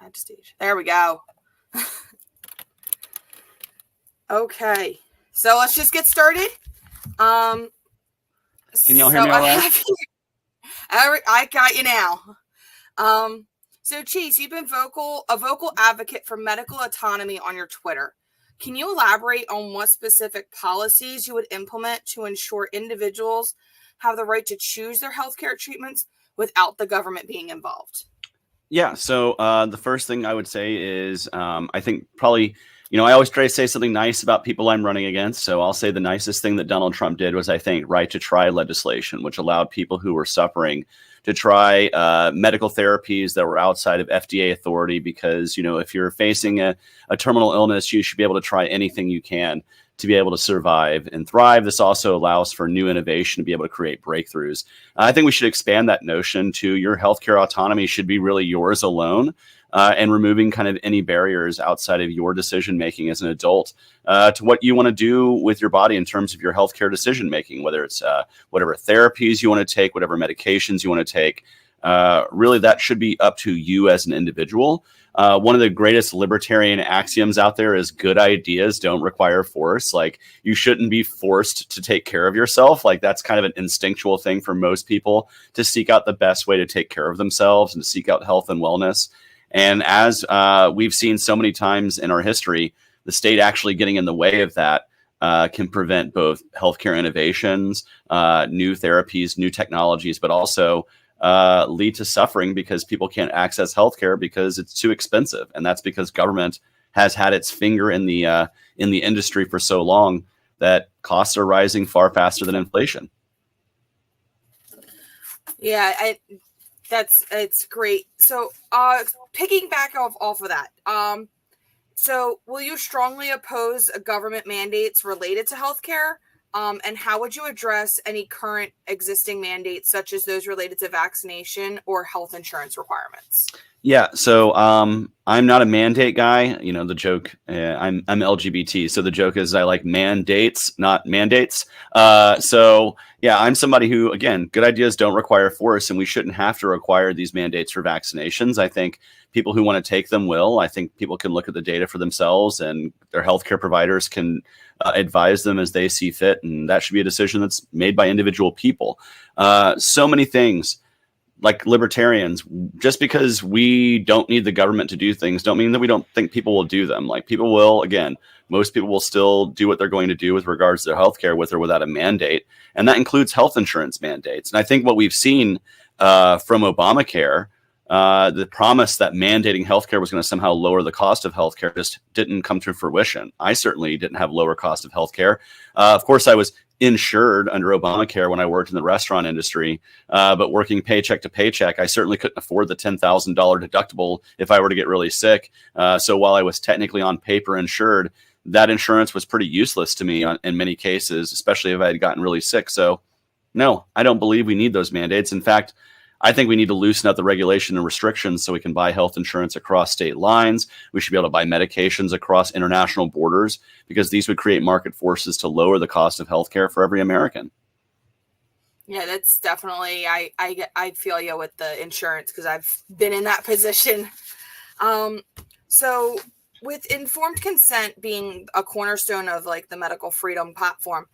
Add stage. There we go. Okay. So let's just get started. Can y'all hear me all right? I got you now. So Chase, you've been a vocal advocate for medical autonomy on your Twitter. Can you elaborate on what specific policies you would implement to ensure individuals have the right to choose their healthcare treatments without the government being involved? Yeah. So the first thing I would say is I think probably, I always try to say something nice about people I'm running against. So I'll say the nicest thing that Donald Trump did was, I think, right to try legislation, which allowed people who were suffering to try medical therapies that were outside of FDA authority. Because, if you're facing a terminal illness, you should be able to try anything you can to be able to survive and thrive. This also allows for new innovation to be able to create breakthroughs. I think we should expand that notion to your healthcare autonomy should be really yours alone, and removing kind of any barriers outside of your decision making as an adult to what you want to do with your body in terms of your healthcare decision making, whether it's whatever therapies you want to take, whatever medications you want to take. Really, that should be up to you as an individual. One of the greatest libertarian axioms out there is good ideas don't require force. Like, you shouldn't be forced to take care of yourself. Like, that's kind of an instinctual thing for most people, to seek out the best way to take care of themselves and to seek out health and wellness. And as we've seen so many times in our history, the state actually getting in the way of that can prevent both healthcare innovations, new therapies, new technologies, but also lead to suffering because people can't access healthcare because it's too expensive. And that's because government has had its finger in the industry for so long that costs are rising far faster than inflation. Yeah, it's great. So picking back off of that, so will you strongly oppose government mandates related to healthcare? And how would you address any current existing mandates, such as those related to vaccination or health insurance requirements? Yeah, so I'm not a mandate guy. The joke, I'm LGBT. So the joke is I like mandates, not mandates. So yeah, I'm somebody who, again, good ideas don't require force, and we shouldn't have to require these mandates for vaccinations. I think people who want to take them will. I think people can look at the data for themselves, and their healthcare providers can advise them as they see fit. And that should be a decision that's made by individual people. So many things. Like libertarians, just because we don't need the government to do things don't mean that we don't think people will do them. Like, people will, again, most people will still do what they're going to do with regards to their healthcare, with or without a mandate. And that includes health insurance mandates. And I think what we've seen from Obamacare, the promise that mandating healthcare was going to somehow lower the cost of healthcare just didn't come to fruition. I certainly didn't have lower cost of healthcare. Of course, I was insured under Obamacare when I worked in the restaurant industry, but working paycheck to paycheck, I certainly couldn't afford the $10,000 deductible if I were to get really sick. So while I was technically on paper insured, that insurance was pretty useless to me in many cases, especially if I had gotten really sick. So no, I don't believe we need those mandates. In fact, I think we need to loosen up the regulation and restrictions so we can buy health insurance across state lines. We should be able to buy medications across international borders, because these would create market forces to lower the cost of healthcare for every American. Yeah, that's definitely, I feel you with the insurance, because I've been in that position. So with informed consent being a cornerstone of like the medical freedom platform,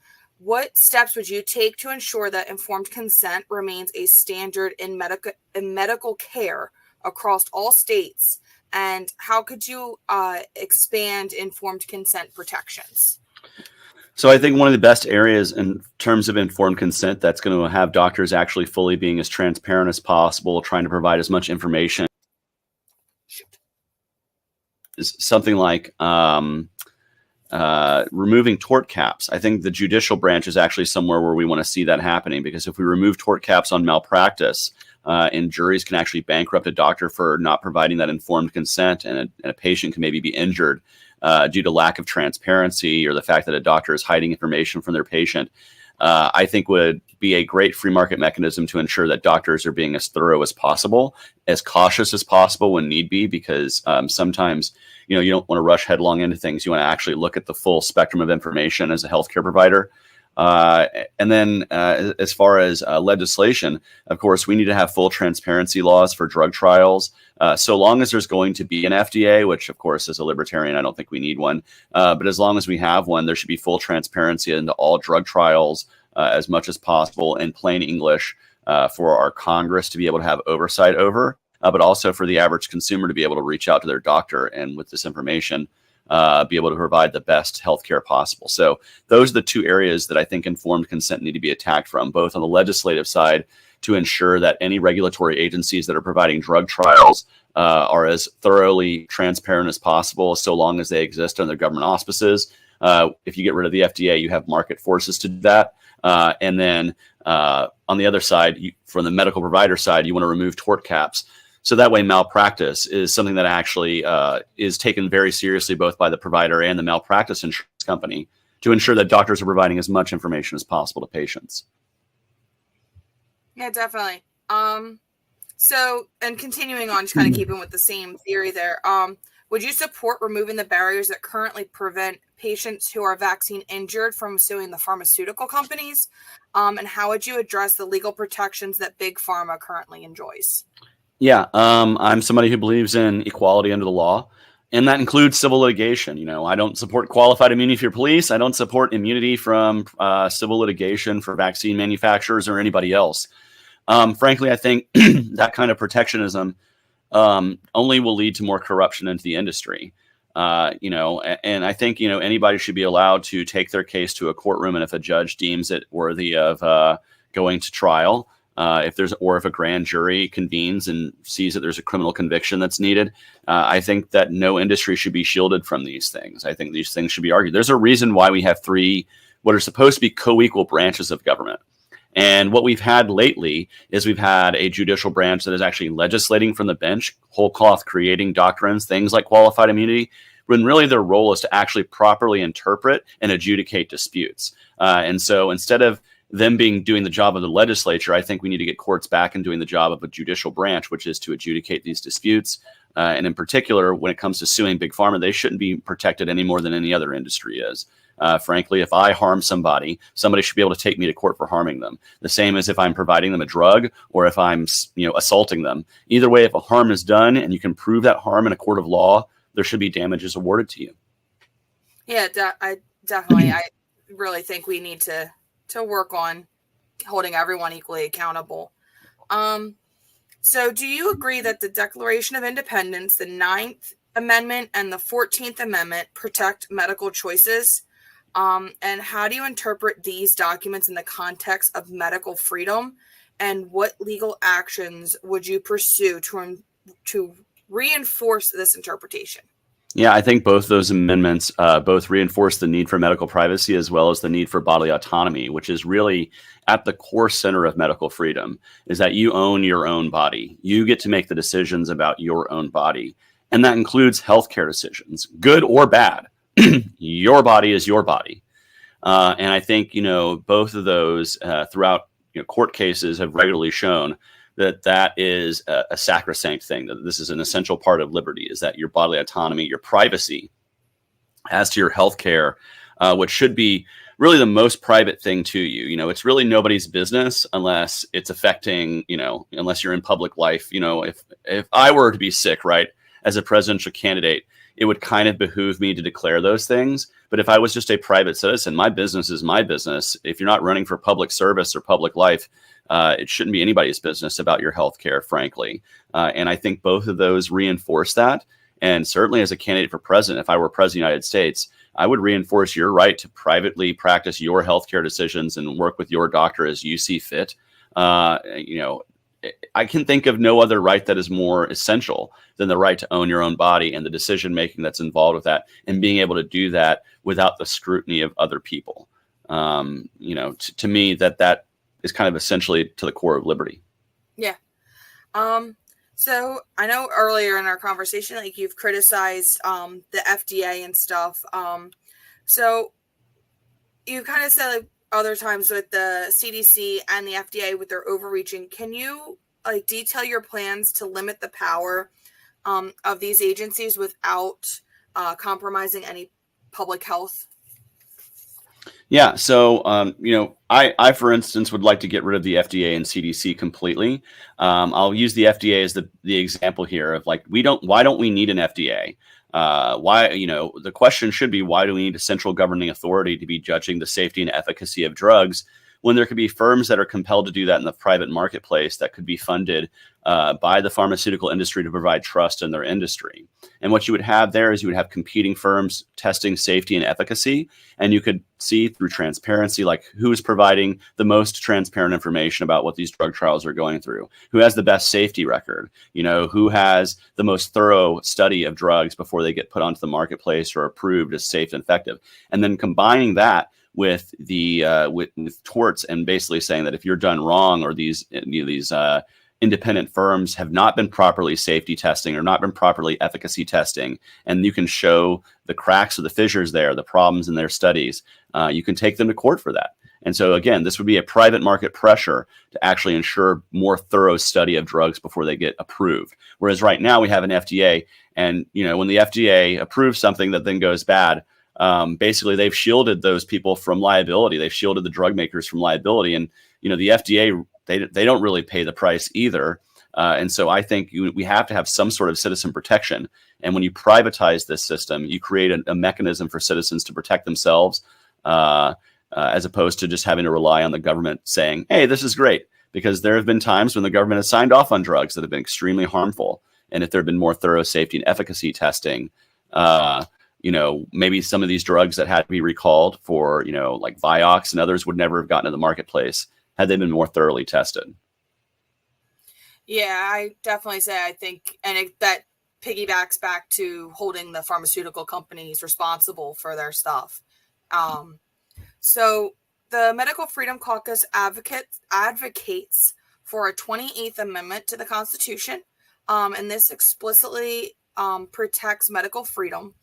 what steps would you take to ensure that informed consent remains a standard in medical care across all states? And how could you expand informed consent protections? So I think one of the best areas in terms of informed consent that's going to have doctors actually fully being as transparent as possible, trying to provide as much information, is something like removing tort caps. I think the judicial branch is actually somewhere where we want to see that happening, because if we remove tort caps on malpractice, and juries can actually bankrupt a doctor for not providing that informed consent, and a patient can maybe be injured due to lack of transparency or the fact that a doctor is hiding information from their patient, I think would be a great free market mechanism to ensure that doctors are being as thorough as possible, as cautious as possible when need be, because sometimes, you don't want to rush headlong into things. You want to actually look at the full spectrum of information as a healthcare provider. And then as far as legislation, of course, we need to have full transparency laws for drug trials. So long as there's going to be an FDA, which of course, as a libertarian, I don't think we need one. But as long as we have one, there should be full transparency into all drug trials as much as possible in plain English for our Congress to be able to have oversight over, but also for the average consumer to be able to reach out to their doctor and with this information, be able to provide the best healthcare possible. So those are the two areas that I think informed consent need to be attacked from, both on the legislative side to ensure that any regulatory agencies that are providing drug trials are as thoroughly transparent as possible, so long as they exist under government auspices. If you get rid of the FDA, you have market forces to do that. And then on the other side, from the medical provider side, you want to remove tort caps. So that way malpractice is something that actually is taken very seriously, both by the provider and the malpractice insurance company, to ensure that doctors are providing as much information as possible to patients. Yeah, definitely. So, and continuing on, just kind of keeping with the same theory there, would you support removing the barriers that currently prevent patients who are vaccine injured from suing the pharmaceutical companies? And how would you address the legal protections that Big Pharma currently enjoys? Yeah, I'm somebody who believes in equality under the law, and that includes civil litigation. You know, I don't support qualified immunity for police. I don't support immunity from civil litigation for vaccine manufacturers or anybody else. Frankly, I think that kind of protectionism only will lead to more corruption into the industry. And I think, anybody should be allowed to take their case to a courtroom, and if a judge deems it worthy of going to trial, if a grand jury convenes and sees that there's a criminal conviction that's needed, I think that no industry should be shielded from these things. I think these things should be argued. There's a reason why we have three, what are supposed to be co-equal branches of government. And what we've had lately is we've had a judicial branch that is actually legislating from the bench, whole cloth creating doctrines, things like qualified immunity, when really their role is to actually properly interpret and adjudicate disputes. And so instead of them doing the job of the legislature, I think we need to get courts back and doing the job of a judicial branch, which is to adjudicate these disputes. And in particular, when it comes to suing Big Pharma, they shouldn't be protected any more than any other industry is. Frankly, if I harm somebody should be able to take me to court for harming them. The same as if I'm providing them a drug or if I'm, assaulting them. Either way, if a harm is done and you can prove that harm in a court of law, there should be damages awarded to you. Yeah, I really think we need to work on holding everyone equally accountable. So do you agree that the Declaration of Independence, the 9th Amendment, and the 14th Amendment protect medical choices? And how do you interpret these documents in the context of medical freedom? And what legal actions would you pursue to reinforce this interpretation? Yeah, I think both those amendments both reinforce the need for medical privacy as well as the need for bodily autonomy, which is really at the core center of medical freedom, is that you own your own body. You get to make the decisions about your own body. And that includes healthcare decisions, good or bad. Your body is your body. And I think, both of those throughout court cases have regularly shown that is a sacrosanct thing, that this is an essential part of liberty, is that your bodily autonomy, your privacy as to your health care, which should be really the most private thing to you. It's really nobody's business unless it's affecting, unless you're in public life. If I were to be sick, right, as a presidential candidate, it would kind of behoove me to declare those things. But if I was just a private citizen, my business is my business. If you're not running for public service or public life, it shouldn't be anybody's business about your health care, frankly. And I think both of those reinforce that. And certainly as a candidate for president, if I were president of the United States, I would reinforce your right to privately practice your healthcare decisions and work with your doctor as you see fit. I can think of no other right that is more essential than the right to own your own body and the decision making that's involved with that, and being able to do that without the scrutiny of other people. To me, that is kind of essentially to the core of liberty. Yeah. So I know earlier in our conversation, like, you've criticized the FDA and stuff. So you kind of said, like, other times with the CDC and the FDA with their overreaching, can you detail your plans to limit the power of these agencies without compromising any public health? Yeah. So, I, for instance, would like to get rid of the FDA and CDC completely. I'll use the FDA as the example here of like, why don't we need an FDA? The question should be, why do we need a central governing authority to be judging the safety and efficacy of drugs when there could be firms that are compelled to do that in the private marketplace that could be funded by the pharmaceutical industry to provide trust in their industry? And what you would have there is you would have competing firms testing safety and efficacy, and you could see through transparency, like who is providing the most transparent information about what these drug trials are going through, who has the best safety record, who has the most thorough study of drugs before they get put onto the marketplace or approved as safe and effective. And then combining that with with torts and basically saying that if you're done wrong or these independent firms have not been properly safety testing or not been properly efficacy testing, and you can show the cracks or the fissures there, the problems in their studies, you can take them to court for that. And so again, this would be a private market pressure to actually ensure more thorough study of drugs before they get approved. Whereas right now we have an FDA, and when the FDA approves something that then goes bad, basically they've shielded those people from liability. They've shielded the drug makers from liability, and the FDA, they don't really pay the price either. And so I think we have to have some sort of citizen protection. And when you privatize this system, you create a mechanism for citizens to protect themselves, as opposed to just having to rely on the government saying, hey, this is great. Because there have been times when the government has signed off on drugs that have been extremely harmful. And if there had been more thorough safety and efficacy testing, maybe some of these drugs that had to be recalled for, like Vioxx and others would never have gotten to the marketplace had they been more thoroughly tested. Yeah, I definitely say I think, and that piggybacks back to holding the pharmaceutical companies responsible for their stuff. So the Medical Freedom Caucus advocates for a 28th Amendment to the Constitution, and this explicitly protects medical freedom.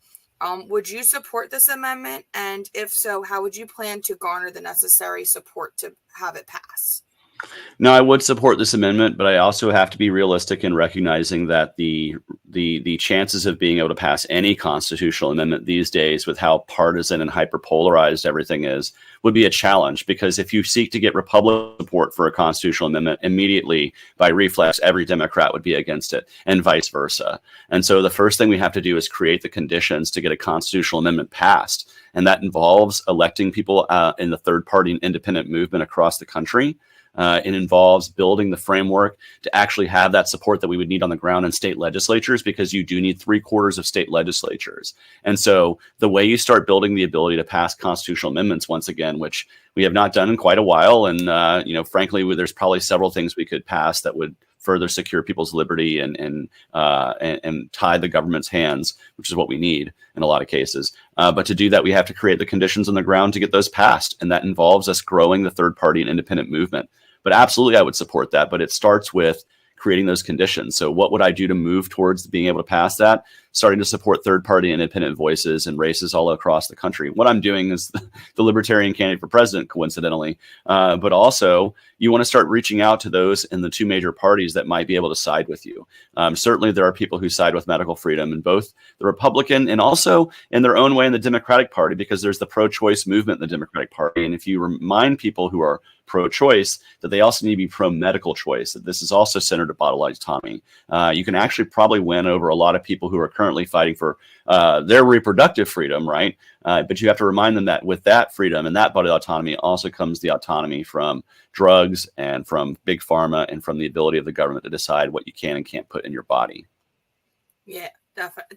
Would you support this amendment? And if so, how would you plan to garner the necessary support to have it pass? No, I would support this amendment, but I also have to be realistic in recognizing that the chances of being able to pass any constitutional amendment these days, with how partisan and hyperpolarized everything is, would be a challenge. Because if you seek to get Republican support for a constitutional amendment, immediately by reflex, every Democrat would be against it, and vice versa. And so the first thing we have to do is create the conditions to get a constitutional amendment passed, and that involves electing people in the third-party and independent movement across the country. It involves building the framework to actually have that support that we would need on the ground in state legislatures, because you do need 3/4 of state legislatures. And so the way you start building the ability to pass constitutional amendments, once again, which we have not done in quite a while, and frankly, there's probably several things we could pass that would further secure people's liberty and tie the government's hands, which is what we need in a lot of cases. But to do that, we have to create the conditions on the ground to get those passed, and that involves us growing the third-party and independent movement. But absolutely, I would support that. But it starts with creating those conditions. So what would I do to move towards being able to pass that? Starting to support third-party and independent voices and races all across the country. What I'm doing is the Libertarian candidate for president, coincidentally. But also, you want to start reaching out to those in the two major parties that might be able to side with you. Certainly, there are people who side with medical freedom in both the Republican and also in their own way in the Democratic Party, because there's the pro-choice movement in the Democratic Party. And if you remind people who are pro-choice that they also need to be pro-medical choice, that this is also centered to bodily autonomy, you can actually probably win over a lot of people who are currently fighting for their reproductive freedom, right? But you have to remind them that with that freedom and that bodily autonomy also comes the autonomy from drugs and from big pharma and from the ability of the government to decide what you can and can't put in your body. Yeah,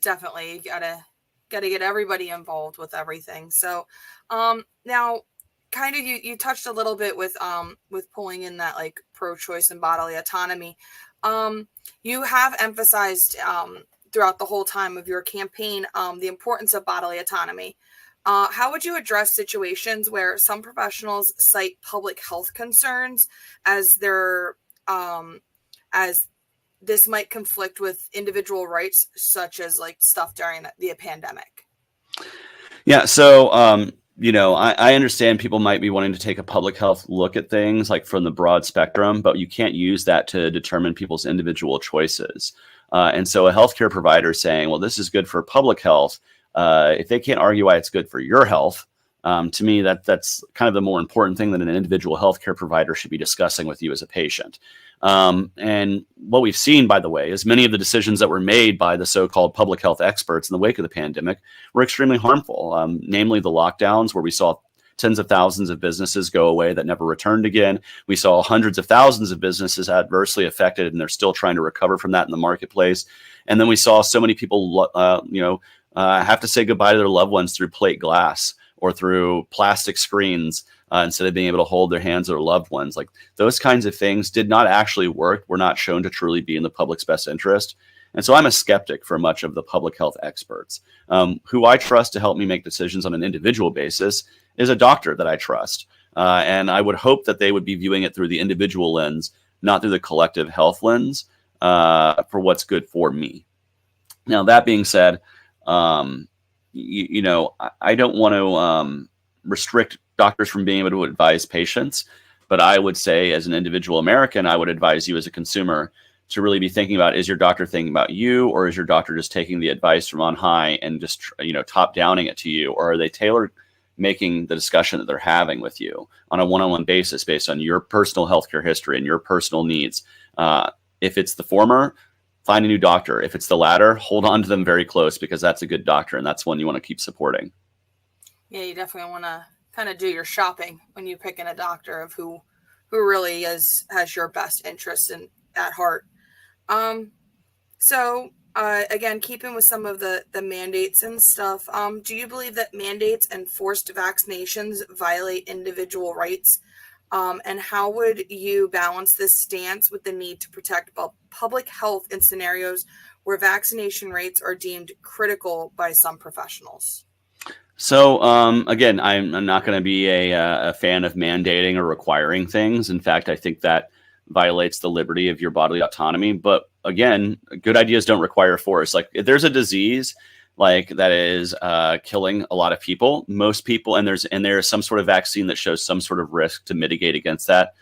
definitely. You gotta get everybody involved with everything. So now, kind of you touched a little bit with pulling in that like pro-choice and bodily autonomy. You have emphasized throughout the whole time of your campaign the importance of bodily autonomy. How would you address situations where some professionals cite public health concerns as as this might conflict with individual rights, such as like stuff during the pandemic? Yeah, so I understand people might be wanting to take a public health look at things like from the broad spectrum, but you can't use that to determine people's individual choices. And so a healthcare provider saying, well, this is good for public health, if they can't argue why it's good for your health, To me, that's kind of the more important thing that an individual healthcare provider should be discussing with you as a patient. And what we've seen, by the way, is many of the decisions that were made by the so-called public health experts in the wake of the pandemic were extremely harmful, namely the lockdowns, where we saw tens of thousands of businesses go away that never returned again. We saw hundreds of thousands of businesses adversely affected, and they're still trying to recover from that in the marketplace. And then we saw so many people, have to say goodbye to their loved ones through plate glass or through plastic screens instead of being able to hold their hands of their loved ones. Like, those kinds of things did not actually work, were not shown to truly be in the public's best interest. And so I'm a skeptic for much of the public health experts. Who I trust to help me make decisions on an individual basis is a doctor that I trust. And I would hope that they would be viewing it through the individual lens, not through the collective health lens, for what's good for me. Now, that being said, I don't want to restrict doctors from being able to advise patients, but I would say, as an individual American, I would advise you as a consumer to really be thinking about, is your doctor thinking about you, or is your doctor just taking the advice from on high and just, top downing it to you? Or are they tailored making the discussion that they're having with you on a one-on-one basis based on your personal healthcare history and your personal needs? If it's the former, find a new doctor. If it's the latter, hold on to them very close, because that's a good doctor and that's one you want to keep supporting. Yeah, you definitely want to kind of do your shopping when you pick in a doctor of who really has your best interest at heart. Again, keeping with some of the mandates and stuff, do you believe that mandates and forced vaccinations violate individual rights? And how would you balance this stance with the need to protect public health in scenarios where vaccination rates are deemed critical by some professionals? So, again, I'm not going to be a fan of mandating or requiring things. In fact, I think that violates the liberty of your bodily autonomy. But again, good ideas don't require force. Like, if there's a disease like that is killing a lot of people, most people, and there's some sort of vaccine that shows some sort of risk to mitigate against that,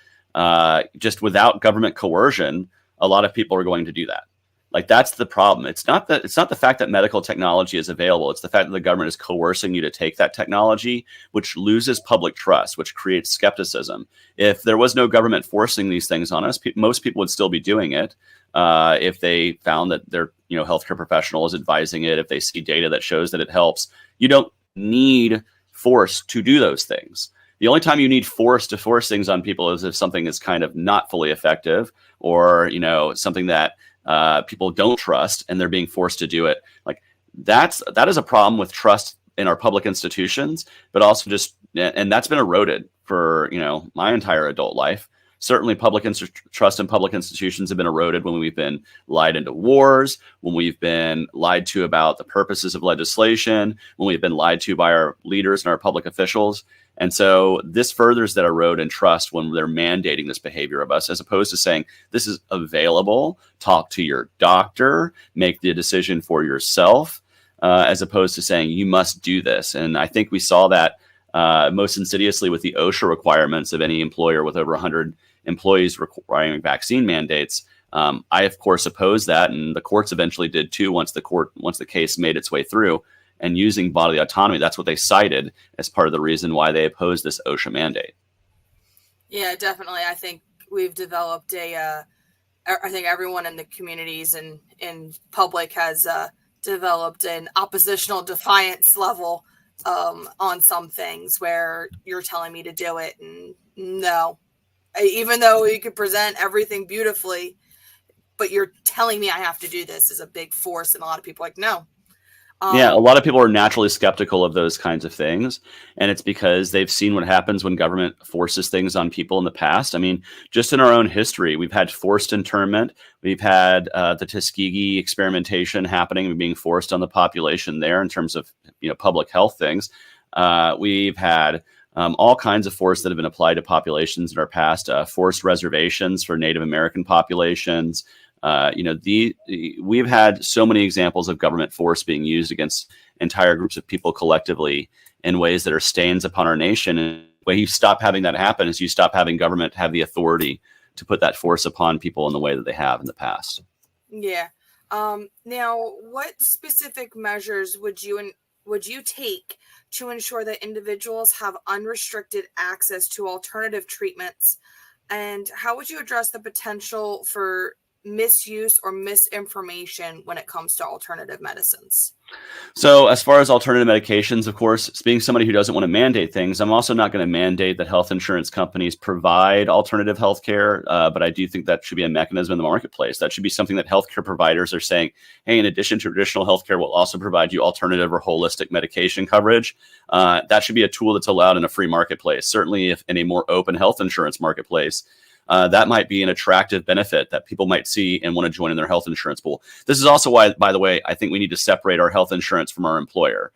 just without government coercion, a lot of people are going to do that. Like, that's the problem. It's not the fact that medical technology is available. It's the fact that the government is coercing you to take that technology, which loses public trust, which creates skepticism. If there was no government forcing these things on us, most people would still be doing it. If they found that their healthcare professional is advising it, if they see data that shows that it helps. You don't need force to do those things. The only time you need force to force things on people is if something is kind of not fully effective, or something that people don't trust and they're being forced to do it. Like, that is a problem with trust in our public institutions, but also and that's been eroded for my entire adult life. Certainly, trust in public institutions have been eroded when we've been lied into wars, when we've been lied to about the purposes of legislation, when we've been lied to by our leaders and our public officials. And so this furthers that erode in trust when they're mandating this behavior of us, as opposed to saying, this is available, talk to your doctor, make the decision for yourself, as opposed to saying, you must do this. And I think we saw that most insidiously with the OSHA requirements of any employer with over 100 employees requiring vaccine mandates. I, of course, opposed that, and the courts eventually did too once the case made its way through. And using bodily autonomy, that's what they cited as part of the reason why they opposed this OSHA mandate. Yeah, definitely. I think we've developed I think everyone in the communities and in public has developed an oppositional defiance level on some things where you're telling me to do it. And no, even though you could present everything beautifully, but you're telling me I have to do this is a big force. And a lot of people are like, no. Yeah, a lot of people are naturally skeptical of those kinds of things. And it's because they've seen what happens when government forces things on people in the past. I mean, just in our own history, we've had forced internment. We've had the Tuskegee experimentation happening and being forced on the population there in terms of public health things. We've had all kinds of force that have been applied to populations in our past, forced reservations for Native American populations. We've had so many examples of government force being used against entire groups of people collectively in ways that are stains upon our nation. And the way you stop having that happen is you stop having government have the authority to put that force upon people in the way that they have in the past. Yeah. Now, what specific measures would would you take to ensure that individuals have unrestricted access to alternative treatments? And how would you address the potential for misuse or misinformation when it comes to alternative medicines? So as far as alternative medications, of course, being somebody who doesn't want to mandate things, I'm also not going to mandate that health insurance companies provide alternative healthcare. But I do think that should be a mechanism in the marketplace. That should be something that healthcare providers are saying, hey, in addition to traditional healthcare, we'll also provide you alternative or holistic medication coverage. That should be a tool that's allowed in a free marketplace. Certainly, if in a more open health insurance marketplace, that might be an attractive benefit that people might see and want to join in their health insurance pool. This is also why, by the way, I think we need to separate our health insurance from our employer,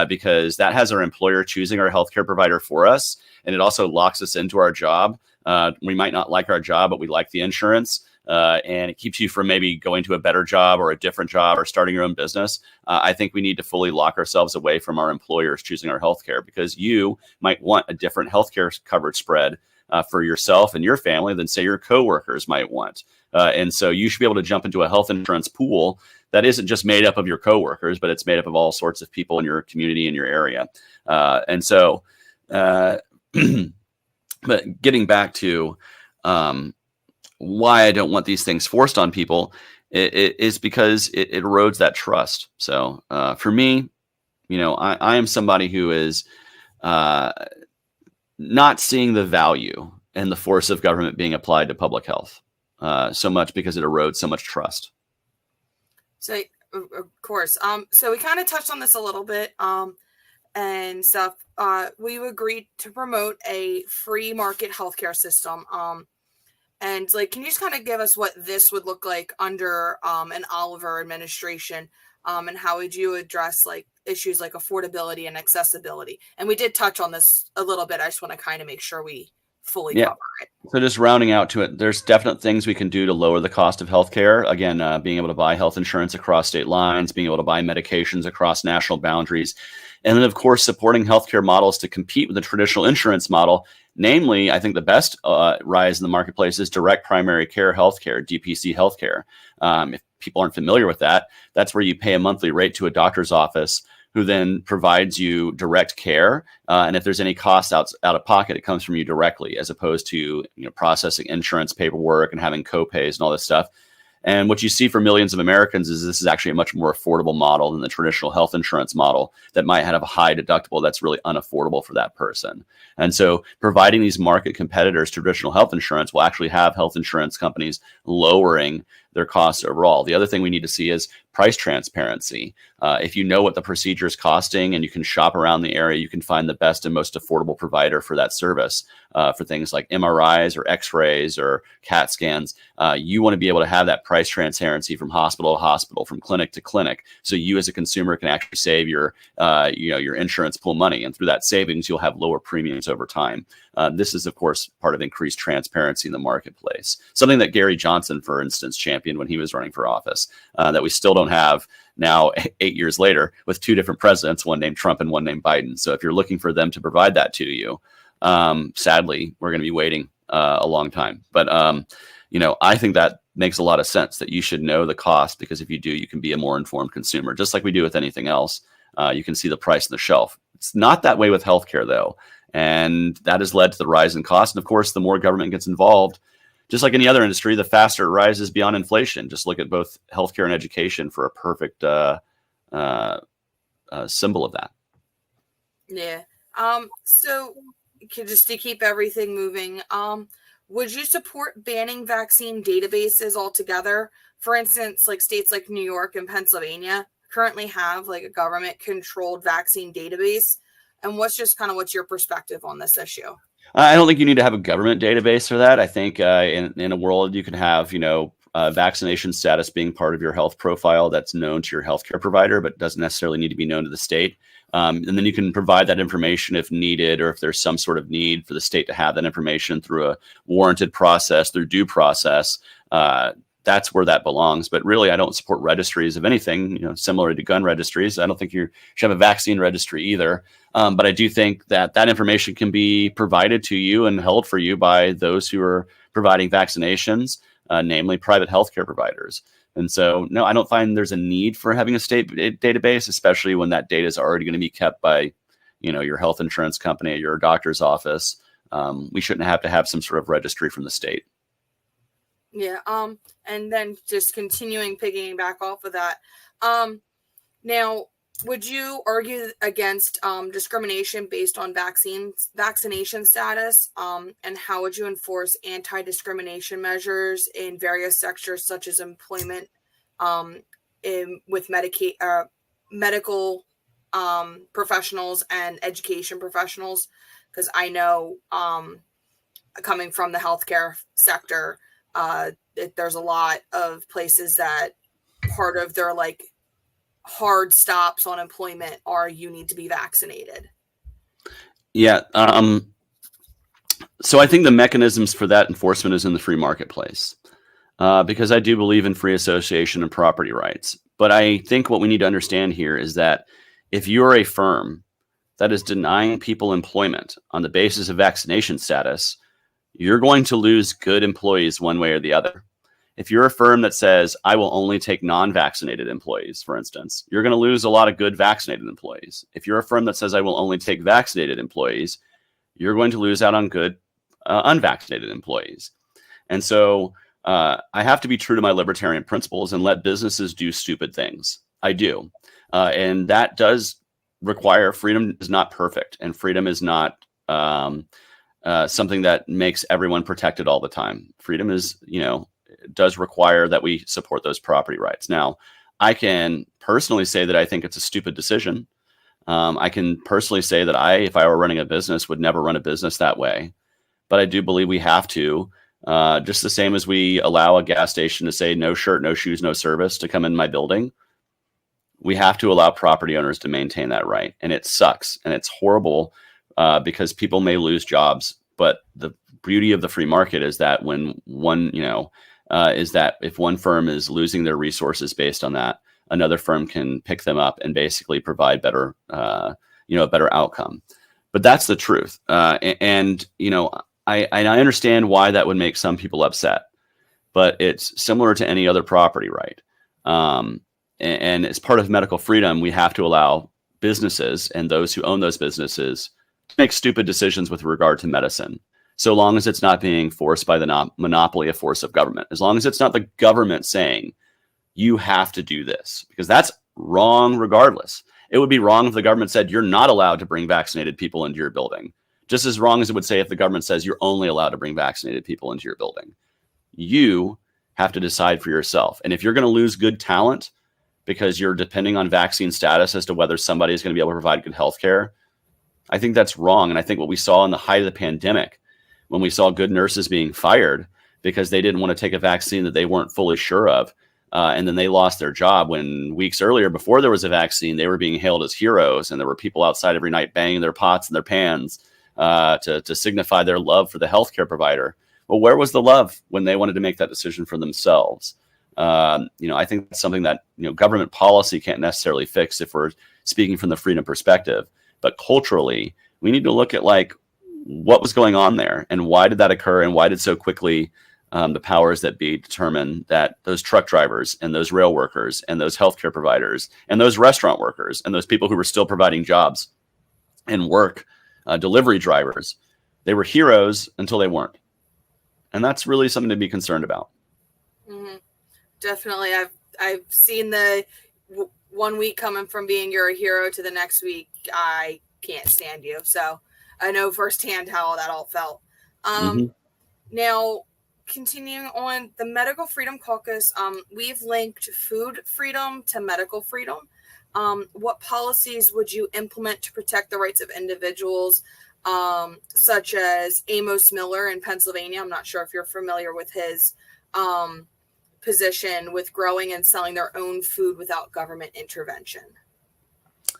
because that has our employer choosing our healthcare provider for us, and it also locks us into our job. We might not like our job, but we like the insurance. And it keeps you from maybe going to a better job or a different job or starting your own business. I think we need to fully lock ourselves away from our employers choosing our healthcare, because you might want a different healthcare coverage spread for yourself and your family than, say, your coworkers might want. And so you should be able to jump into a health insurance pool that isn't just made up of your coworkers, but it's made up of all sorts of people in your community, in your area. And so, but getting back to why I don't want these things forced on people, it is because it erodes that trust. So for me, I am somebody who is not seeing the value and the force of government being applied to public health so much, because it erodes so much trust. So, of course. So we kind of touched on this a little bit and stuff. We agreed to promote a free market healthcare system. And can you just kind of give us what this would look like under an Oliver administration? And how would you address issues like affordability and accessibility? And we did touch on this a little bit. I just want to kind of make sure we fully cover it. So just rounding out to it, there's definite things we can do to lower the cost of healthcare. Again, being able to buy health insurance across state lines, being able to buy medications across national boundaries, and then, of course, supporting healthcare models to compete with the traditional insurance model. Namely, I think the best rise in the marketplace is direct primary care healthcare, DPC healthcare. If people aren't familiar with that, that's where you pay a monthly rate to a doctor's office, who then provides you direct care. And if there's any cost out of pocket, it comes from you directly, as opposed to processing insurance paperwork and having co-pays and all this stuff. And what you see for millions of Americans is this is actually a much more affordable model than the traditional health insurance model that might have a high deductible that's really unaffordable for that person. And so providing these market competitors to traditional health insurance will actually have health insurance companies lowering their costs overall. The other thing we need to see is price transparency. If you know what the procedure is costing and you can shop around the area, you can find the best and most affordable provider for that service. For things like MRIs or X-rays or CAT scans, you want to be able to have that price transparency from hospital to hospital, from clinic to clinic, so you as a consumer can actually save your insurance pool money, and through that savings, you'll have lower premiums over time. This is, of course, part of increased transparency in the marketplace. Something that Gary Johnson, for instance, championed when he was running for office, that we still don't have now 8 years later, with two different presidents, one named Trump and one named Biden. So if you're looking for them to provide that to you, sadly, we're going to be waiting a long time. But, I think that makes a lot of sense, that you should know the cost, because if you do, you can be a more informed consumer, just like we do with anything else. You can see the price on the shelf. It's not that way with healthcare, though. And that has led to the rise in cost. And of course, the more government gets involved, just like any other industry, the faster it rises beyond inflation. Just look at both healthcare and education for a perfect symbol of that. Yeah. So just to keep everything moving, would you support banning vaccine databases altogether? For instance, states like New York and Pennsylvania currently have a government controlled vaccine database. And what's your perspective on this issue? I don't think you need to have a government database for that. I think in a world you can have, vaccination status being part of your health profile that's known to your healthcare provider, but doesn't necessarily need to be known to the state. And then you can provide that information if needed, or if there's some sort of need for the state to have that information through a warranted process, through due process. That's where that belongs. But really, I don't support registries of anything, similar to gun registries. I don't think you should have a vaccine registry either. But I do think that information can be provided to you and held for you by those who are providing vaccinations, namely private healthcare providers. And so, no, I don't find there's a need for having a state database, especially when that data is already going to be kept by, your health insurance company, your doctor's office. We shouldn't have to have some sort of registry from the state. Yeah. And then just continuing picking back off of that. Now, would you argue against discrimination based on vaccination status? And how would you enforce anti-discrimination measures in various sectors such as employment, with medical professionals and education professionals? Because I know, coming from the healthcare sector, there's a lot of places that part of their hard stops on employment are you need to be vaccinated. Yeah. So I think the mechanisms for that enforcement is in the free marketplace, because I do believe in free association and property rights. But I think what we need to understand here is that if you're a firm that is denying people employment on the basis of vaccination status, you're going to lose good employees one way or the other. If you're a firm that says, I will only take non-vaccinated employees, for instance, you're going to lose a lot of good vaccinated employees. If you're a firm that says, I will only take vaccinated employees, you're going to lose out on good unvaccinated employees. And so I have to be true to my libertarian principles and let businesses do stupid things. I do. And that does require freedom is not perfect, and freedom is not something that makes everyone protected all the time. Freedom is, does require that we support those property rights. Now, I can personally say that I think it's a stupid decision. I can personally say that if I were running a business, would never run a business that way. But I do believe we have to, just the same as we allow a gas station to say no shirt, no shoes, no service to come in my building. We have to allow property owners to maintain that right. And it sucks. And it's horrible because people may lose jobs. But the beauty of the free market is that when is that if one firm is losing their resources based on that, another firm can pick them up and basically provide better, a better outcome. But that's the truth. I understand why that would make some people upset, but it's similar to any other property right. And as part of medical freedom, we have to allow businesses and those who own those businesses to make stupid decisions with regard to medicine, so long as it's not being forced by the monopoly of force of government, as long as it's not the government saying you have to do this, because that's wrong regardless. It would be wrong if the government said you're not allowed to bring vaccinated people into your building, just as wrong as it would say if the government says you're only allowed to bring vaccinated people into your building. You have to decide for yourself. And if you're going to lose good talent because you're depending on vaccine status as to whether somebody is going to be able to provide good health care, I think that's wrong. And I think what we saw in the height of the pandemic, when we saw good nurses being fired because they didn't want to take a vaccine that they weren't fully sure of, and then they lost their job when weeks earlier, before there was a vaccine, they were being hailed as heroes. And there were people outside every night banging their pots and their pans to signify their love for the healthcare provider. Well, where was the love when they wanted to make that decision for themselves? I think that's something that government policy can't necessarily fix if we're speaking from the freedom perspective. But culturally, we need to look at what was going on there and why did that occur, and why did so quickly the powers that be determine that those truck drivers and those rail workers and those healthcare providers and those restaurant workers and those people who were still providing jobs and work, delivery drivers, they were heroes until they weren't. And that's really something to be concerned about. Mm-hmm. Definitely. I've seen the 1 week coming from being you're a hero to the next week, I can't stand you. So I know firsthand how that all felt. Now, continuing on the Medical Freedom Caucus, we've linked food freedom to medical freedom. What policies would you implement to protect the rights of individuals, such as Amos Miller in Pennsylvania? I'm not sure if you're familiar with his position with growing and selling their own food without government intervention.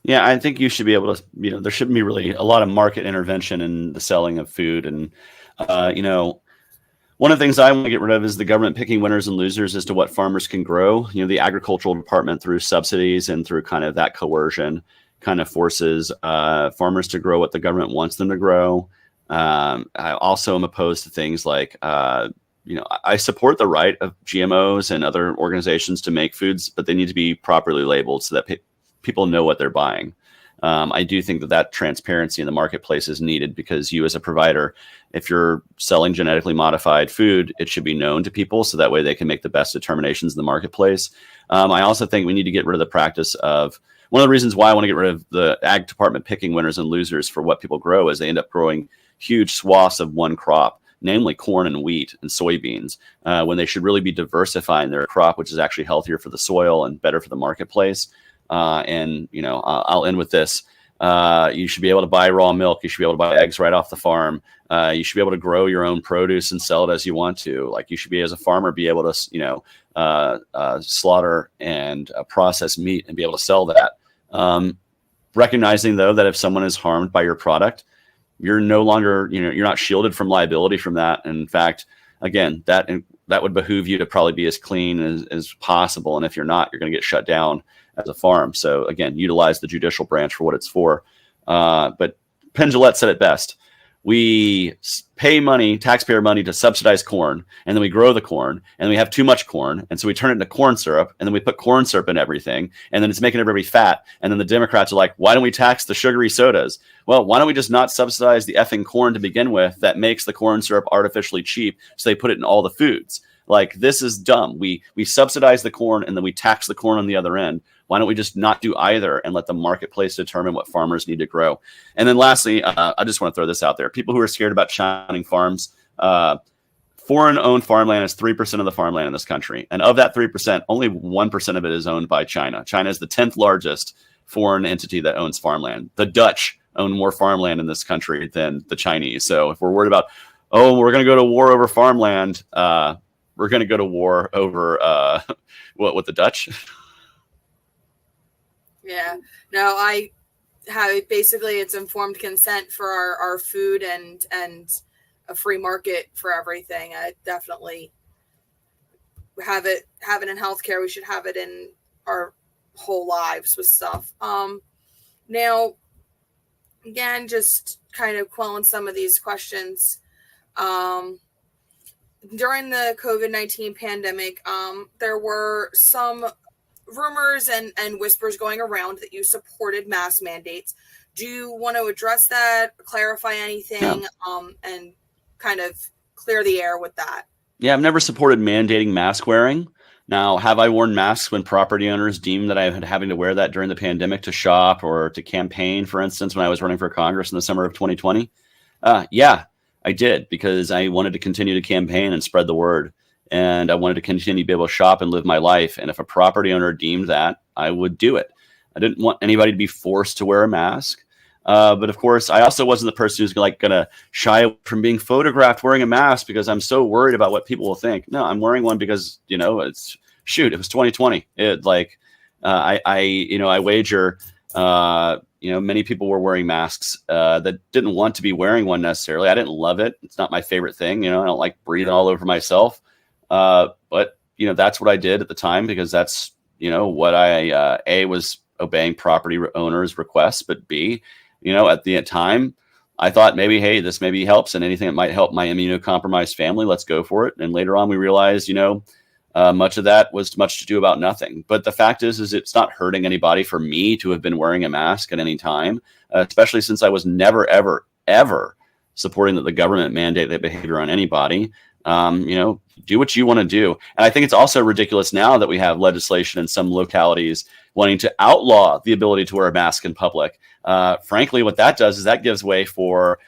Yeah, I think you should be able to, there shouldn't be really a lot of market intervention in the selling of food. And, one of the things I want to get rid of is the government picking winners and losers as to what farmers can grow. The agricultural department, through subsidies and through kind of that coercion, kind of forces farmers to grow what the government wants them to grow. I also am opposed to things like I support the right of GMOs and other organizations to make foods, but they need to be properly labeled so that people know what they're buying. I do think that transparency in the marketplace is needed, because you as a provider, if you're selling genetically modified food, it should be known to people so that way they can make the best determinations in the marketplace. I also think we need to get rid of the practice of, one of the reasons why I want to get rid of the ag department picking winners and losers for what people grow is they end up growing huge swaths of one crop, namely corn and wheat and soybeans, when they should really be diversifying their crop, which is actually healthier for the soil and better for the marketplace. I'll end with this. You should be able to buy raw milk. You should be able to buy eggs right off the farm. You should be able to grow your own produce and sell it as you want to. Like, you should be, as a farmer, be able to, slaughter and process meat and be able to sell that. Recognizing, though, that if someone is harmed by your product, you're no longer, you're not shielded from liability from that. And in fact, again, that would behoove you to probably be as clean as possible. And if you're not, you're going to get shut down as a farm. So again, utilize the judicial branch for what it's for. But Penn Jillette said it best. We pay money, taxpayer money, to subsidize corn, and then we grow the corn, and we have too much corn, and so we turn it into corn syrup, and then we put corn syrup in everything, and then it's making everybody fat. And then the Democrats are like, why don't we tax the sugary sodas? Well, why don't we just not subsidize the effing corn to begin with that makes the corn syrup artificially cheap, so they put it in all the foods? Like, this is dumb. We subsidize the corn, and then we tax the corn on the other end. Why don't we just not do either and let the marketplace determine what farmers need to grow? And then lastly, I just want to throw this out there. People who are scared about shining farms, foreign-owned farmland is 3% of the farmland in this country. And of that 3%, only 1% of it is owned by China. China is the 10th largest foreign entity that owns farmland. The Dutch own more farmland in this country than the Chinese. So if we're worried about, we're going to go to war over farmland, we're going to go to war over with the Dutch. Yeah, no, I have basically, it's informed consent for our food and a free market for everything. I definitely have it in healthcare. We should have it in our whole lives with stuff. Now, again, just kind of quelling some of these questions. During the COVID-19 pandemic, there were some rumors and whispers going around that you supported mask mandates. Do you want to address that, clarify anything, and kind of clear the air with that? Yeah, I've never supported mandating mask wearing. Now, have I worn masks when property owners deemed that I had having to wear that during the pandemic to shop or to campaign, for instance, when I was running for Congress in the summer of 2020? Yeah, I did, because I wanted to continue to campaign and spread the word. And I wanted to continue to be able to shop and live my life. And if a property owner deemed that, I would do it. I didn't want anybody to be forced to wear a mask. But of course, I also wasn't the person who's going to shy away from being photographed wearing a mask because I'm so worried about what people will think. No, I'm wearing one because, it was 2020. I wager, many people were wearing masks that didn't want to be wearing one necessarily. I didn't love it. It's not my favorite thing. I don't like breathing all over myself. But that's what I did at the time, because that's, what I, A, was obeying property owners' requests, but B, at the time, I thought maybe, hey, this maybe helps, and anything that might help my immunocompromised family, let's go for it. And later on, we realized, much of that was much to do about nothing. But the fact is it's not hurting anybody for me to have been wearing a mask at any time, especially since I was never, ever, ever supporting that the government mandate that behavior on anybody. Do what you want to do. And I think it's also ridiculous now that we have legislation in some localities wanting to outlaw the ability to wear a mask in public. Frankly, what that does is that gives way for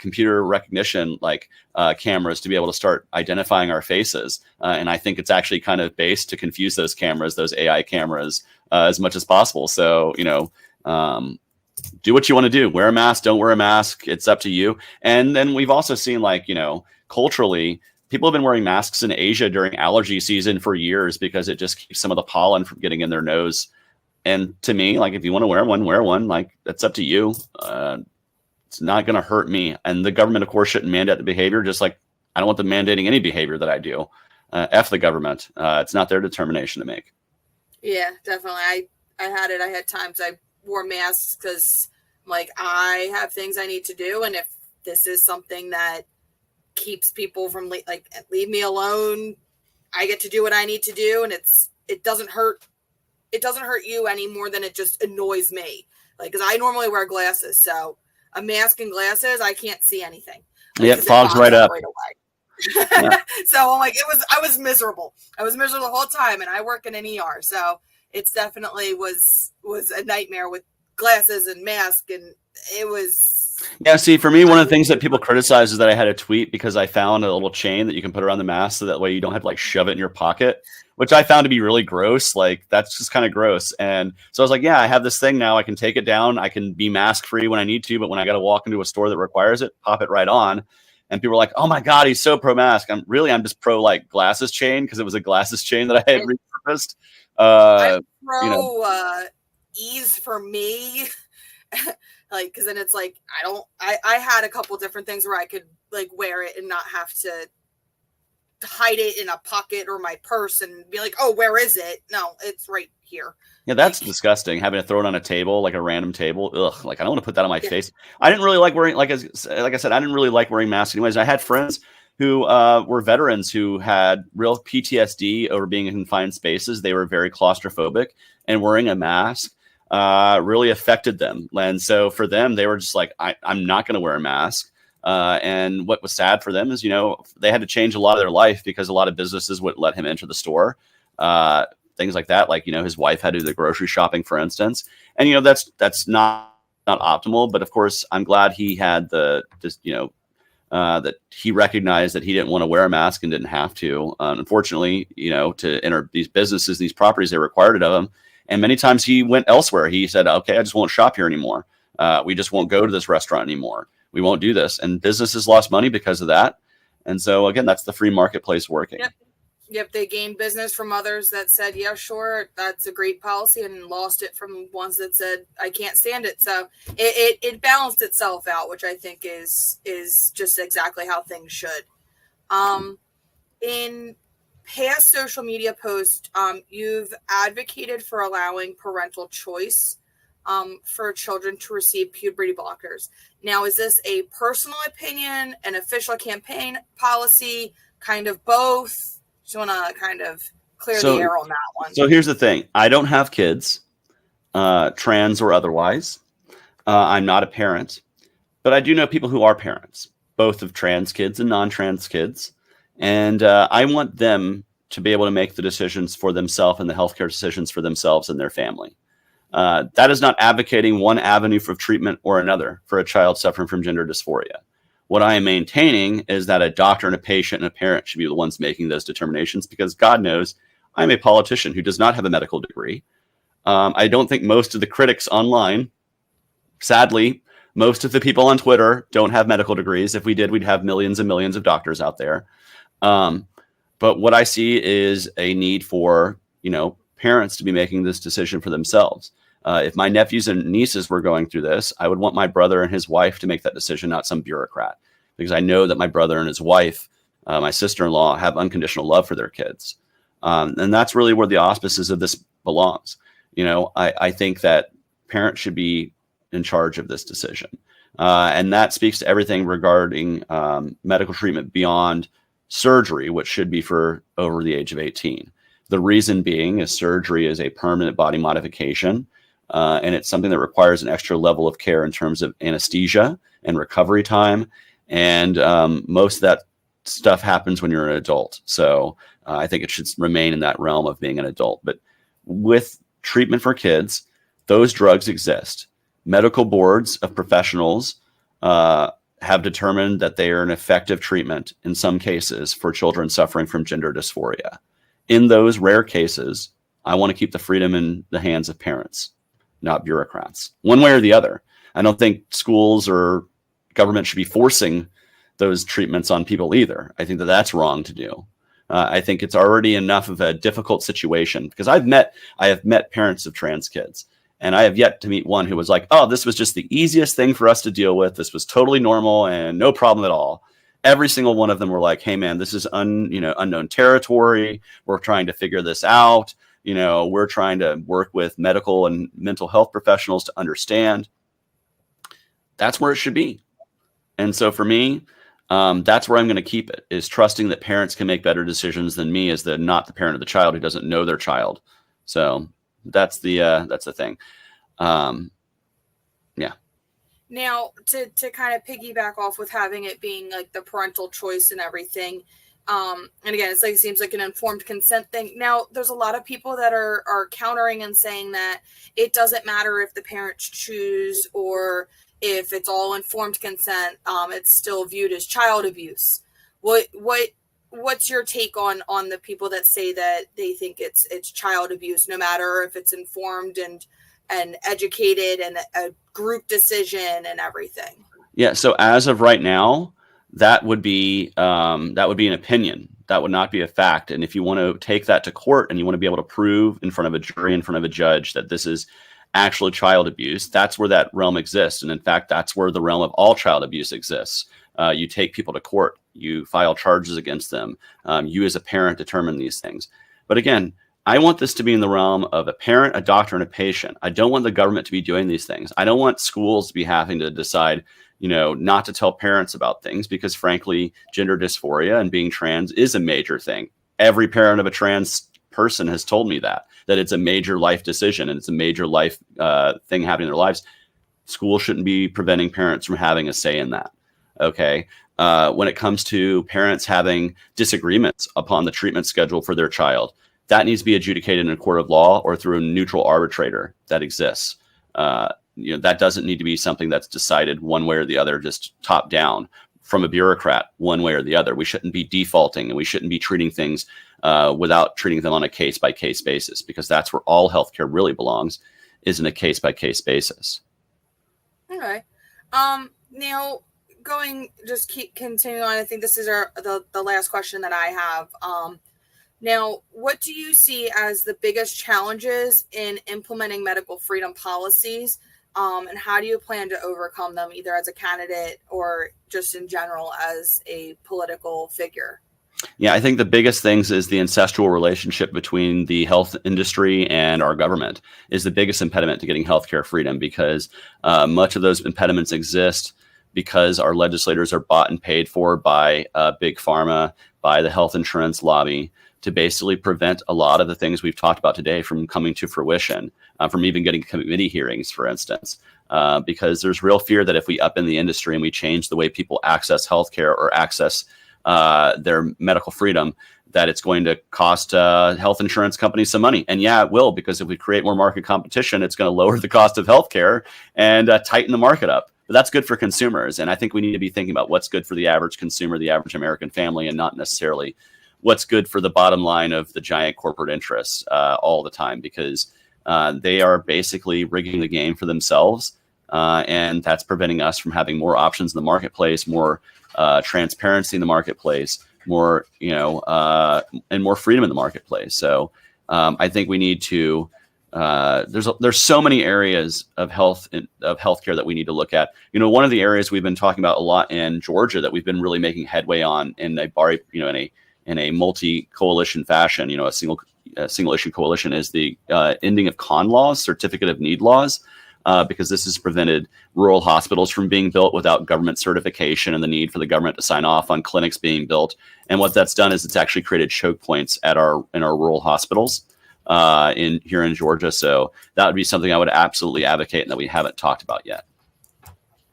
computer recognition, like cameras, to be able to start identifying our faces. And I think it's actually kind of based to confuse those cameras, those AI cameras, as much as possible. So, do what you want to do. Wear a mask, don't wear a mask. It's up to you. And then we've also seen, culturally, people have been wearing masks in Asia during allergy season for years because it just keeps some of the pollen from getting in their nose. And to me, if you want to wear one, that's up to you. It's not going to hurt me. And the government, of course, shouldn't mandate the behavior, just like I don't want them mandating any behavior that I do. F the government. It's not their determination to make. Yeah, definitely. I had times I wore masks because I have things I need to do. And if this is something that keeps people from like leave me alone. I get to do what I need to do, and it doesn't hurt. It doesn't hurt you any more than it just annoys me. Like, because I normally wear glasses, so a mask and glasses, I can't see anything. Like, Yeah, fogs right up. Right away. Yeah. So I'm like, I was miserable. I was miserable the whole time, and I work in an ER, so it's definitely was a nightmare with glasses and mask, and it was. Yeah, see, for me, one of the things that people criticize is that I had a tweet because I found a little chain that you can put around the mask so that way you don't have to like shove it in your pocket, which I found to be really gross. Like, that's just kind of gross. And so I was like, yeah, I have this thing now. I can take it down. I can be mask free when I need to, but when I got to walk into a store that requires it, pop it right on. And people were like, oh my God, he's so pro mask. I'm just pro like glasses chain because it was a glasses chain that I had repurposed. I'm pro ease for me. Like, because then it's like, I had a couple different things where I could like wear it and not have to hide it in a pocket or my purse and be like, oh, where is it? No, it's right here. Yeah, that's disgusting. Having to throw it on a table, like a random table. Ugh, like I don't want to put that on my face. I didn't really like wearing, like I said, I didn't really like wearing masks anyways. I had friends who were veterans who had real PTSD over being in confined spaces. They were very claustrophobic, and wearing a mask really affected them. And so for them, they were just like, I'm not going to wear a mask. And what was sad for them is, they had to change a lot of their life because a lot of businesses wouldn't let him enter the store. Things like that. Like, his wife had to do the grocery shopping, for instance. And, that's not optimal. But of course, I'm glad he had that he recognized that he didn't want to wear a mask and didn't have to. Unfortunately, to enter these businesses, these properties, they required it of him. And many times he went elsewhere. He said, okay, I just won't shop here anymore. We just won't go to this restaurant anymore. We won't do this. And businesses lost money because of that. And so, again, that's the free marketplace working. Yep. They gained business from others that said, yeah, sure, that's a great policy, and lost it from ones that said, I can't stand it. So it balanced itself out, which I think is just exactly how things should. In past social media posts, you've advocated for allowing parental choice for children to receive puberty blockers. Now, is this a personal opinion, an official campaign policy, kind of both? Just want to kind of clear the air on that one. So here's the thing. I don't have kids, trans or otherwise. I'm not a parent, but I do know people who are parents, both of trans kids and non-trans kids. And I want them to be able to make the decisions for themselves and the healthcare decisions for themselves and their family. That is not advocating one avenue for treatment or another for a child suffering from gender dysphoria. What I am maintaining is that a doctor and a patient and a parent should be the ones making those determinations, because God knows I'm a politician who does not have a medical degree. I don't think most of the critics online, sadly, most of the people on Twitter don't have medical degrees. If we did, we'd have millions and millions of doctors out there. But what I see is a need for, parents to be making this decision for themselves. If my nephews and nieces were going through this, I would want my brother and his wife to make that decision, not some bureaucrat, because I know that my brother and his wife, my sister-in-law, have unconditional love for their kids. And that's really where the auspices of this belongs. I think that parents should be in charge of this decision. And that speaks to everything regarding medical treatment beyond surgery, which should be for over the age of 18. The reason being is surgery is a permanent body modification. And it's something that requires an extra level of care in terms of anesthesia and recovery time. And most of that stuff happens when you're an adult. So I think it should remain in that realm of being an adult. But with treatment for kids, those drugs exist. Medical boards of professionals have determined that they are an effective treatment in some cases for children suffering from gender dysphoria. In those rare cases, I want to keep the freedom in the hands of parents, not bureaucrats, one way or the other. I don't think schools or government should be forcing those treatments on people either. I think that that's wrong to do. I think it's already enough of a difficult situation, because I have met parents of trans kids, and I have yet to meet one who was like, oh, this was just the easiest thing for us to deal with. This was totally normal and no problem at all. Every single one of them were like, hey man, this is unknown territory. We're trying to figure this out. We're trying to work with medical and mental health professionals to understand. That's where it should be. And so for me, That's where I'm going to keep it, is trusting that parents can make better decisions than me as not the parent of the child who doesn't know their child. So that's the thing. Yeah. Now, to kind of piggyback off with having it being like the parental choice and everything, and again, it's like, it seems like an informed consent thing. Now, there's a lot of people that are countering and saying that it doesn't matter if the parents choose or if it's all informed consent, it's still viewed as child abuse. What's your take on the people that say that they think it's child abuse, no matter if it's informed and educated and a group decision and everything? Yeah. So as of right now, that would be an opinion. That would not be a fact. And if you want to take that to court and you want to be able to prove in front of a jury, in front of a judge, that this is actually child abuse, that's where that realm exists. And in fact, that's where the realm of all child abuse exists. You take people to court, you file charges against them. You as a parent determine these things. But again, I want this to be in the realm of a parent, a doctor, and a patient. I don't want the government to be doing these things. I don't want schools to be having to decide, not to tell parents about things, because frankly, gender dysphoria and being trans is a major thing. Every parent of a trans person has told me that it's a major life decision and it's a major life thing happening in their lives. Schools shouldn't be preventing parents from having a say in that. Okay. When it comes to parents having disagreements upon the treatment schedule for their child, that needs to be adjudicated in a court of law or through a neutral arbitrator that exists. That doesn't need to be something that's decided one way or the other, just top down from a bureaucrat one way or the other. We shouldn't be defaulting, and we shouldn't be treating things without treating them on a case by case basis, because that's where all healthcare really belongs, is in a case by case basis. Okay. Now keep continuing on. I think this is the last question that I have. Now, what do you see as the biggest challenges in implementing medical freedom policies, and how do you plan to overcome them, either as a candidate or just in general as a political figure? Yeah, I think the biggest things is the incestual relationship between the health industry and our government is the biggest impediment to getting healthcare freedom, because much of those impediments exist because our legislators are bought and paid for by big pharma, by the health insurance lobby, to basically prevent a lot of the things we've talked about today from coming to fruition, from even getting committee hearings, for instance, because there's real fear that if we up in the industry and we change the way people access healthcare or access their medical freedom, that it's going to cost health insurance companies some money. And yeah, it will, because if we create more market competition, it's going to lower the cost of healthcare and tighten the market up. But that's good for consumers. And I think we need to be thinking about what's good for the average consumer, the average American family, and not necessarily what's good for the bottom line of the giant corporate interests all the time, because they are basically rigging the game for themselves. And that's preventing us from having more options in the marketplace, more transparency in the marketplace, more, and more freedom in the marketplace. So I think we need to, there's so many areas of healthcare that we need to look at. One of the areas we've been talking about a lot in Georgia that we've been really making headway on in a multi-coalition fashion, a single issue coalition, is the ending of CON laws, certificate of need laws, because this has prevented rural hospitals from being built without government certification and the need for the government to sign off on clinics being built. And what that's done is it's actually created choke points in our rural hospitals here in Georgia. So that would be something I would absolutely advocate and that we haven't talked about yet.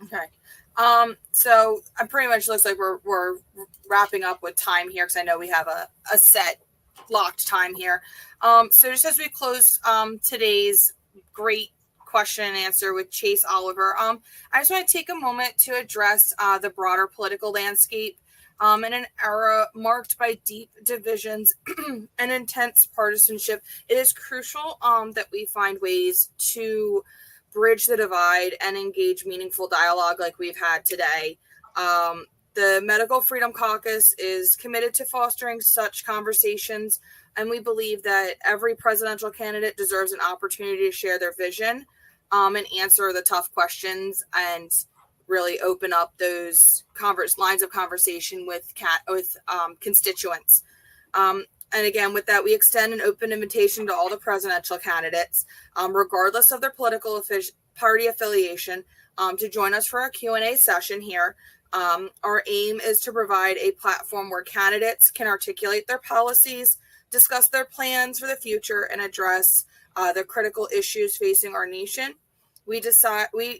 Okay. So it pretty much looks like we're wrapping up with time here, because I know we have a set locked time here. So just as we close today's great question and answer with Chase Oliver, I just want to take a moment to address the broader political landscape. In an era marked by deep divisions and intense partisanship, it is crucial that we find ways to bridge the divide and engage meaningful dialogue like we've had today. The Medical Freedom Caucus is committed to fostering such conversations, and we believe that every presidential candidate deserves an opportunity to share their vision and answer the tough questions and really open up those lines of conversation with constituents. And again, with that, we extend an open invitation to all the presidential candidates, regardless of their political party affiliation, to join us for a Q&A session here. Our aim is to provide a platform where candidates can articulate their policies, discuss their plans for the future, and address the critical issues facing our nation. We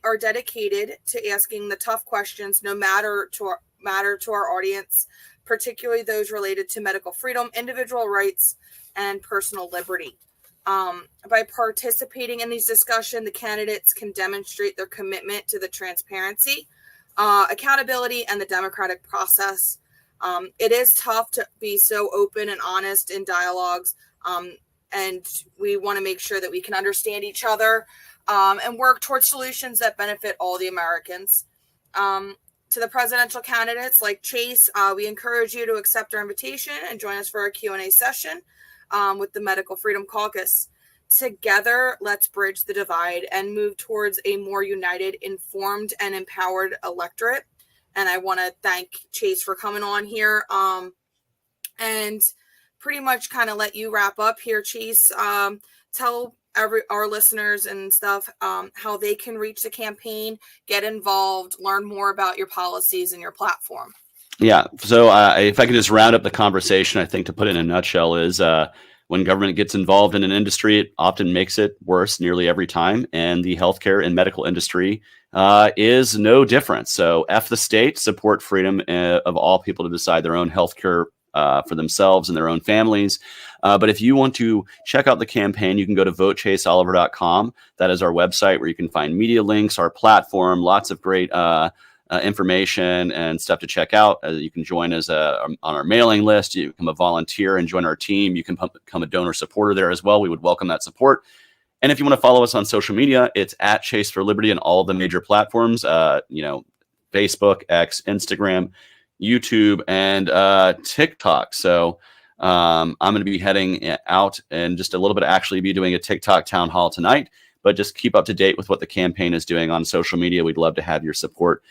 are dedicated to asking the tough questions, no matter to our audience, particularly those related to medical freedom, individual rights, and personal liberty. By participating in these discussions, the candidates can demonstrate their commitment to the transparency, accountability, and the democratic process. It is tough to be so open and honest in dialogues, and we want to make sure that we can understand each other and work towards solutions that benefit all the Americans. To the presidential candidates like Chase, we encourage you to accept our invitation and join us for a Q&A session with the Medical Freedom Caucus. Together, let's bridge the divide and move towards a more united, informed, and empowered electorate. And I want to thank Chase for coming on here and pretty much kind of let you wrap up here, Chase. Tell our listeners and stuff how they can reach the campaign, get involved, learn more about your policies and your platform. Yeah. So if I could just round up the conversation, I think to put it in a nutshell is when government gets involved in an industry, it often makes it worse nearly every time. And the healthcare and medical industry is no different. So F the state, support freedom of all people to decide their own healthcare for themselves and their own families. But if you want to check out the campaign, you can go to votechaseoliver.com. That is our website where you can find media links, our platform, lots of great information and stuff to check out. You can join us on our mailing list. You become a volunteer and join our team. You can become a donor supporter there as well. We would welcome that support. And if you want to follow us on social media, it's at Chase for Liberty on all of the major platforms, Facebook, X, Instagram, YouTube, and TikTok. So I'm going to be heading out and just a little bit actually be doing a TikTok town hall tonight. But just keep up to date with what the campaign is doing on social media. We'd love to have your support,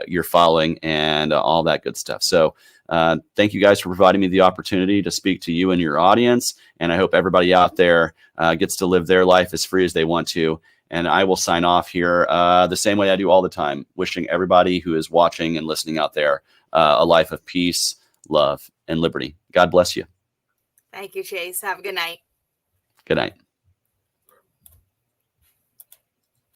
your following, and all that good stuff. So thank you guys for providing me the opportunity to speak to you and your audience. And I hope everybody out there gets to live their life as free as they want to. And I will sign off here the same way I do all the time, wishing everybody who is watching and listening out there a life of peace, love, and liberty. God bless you. Thank you, Chase. Have a good night. Good night.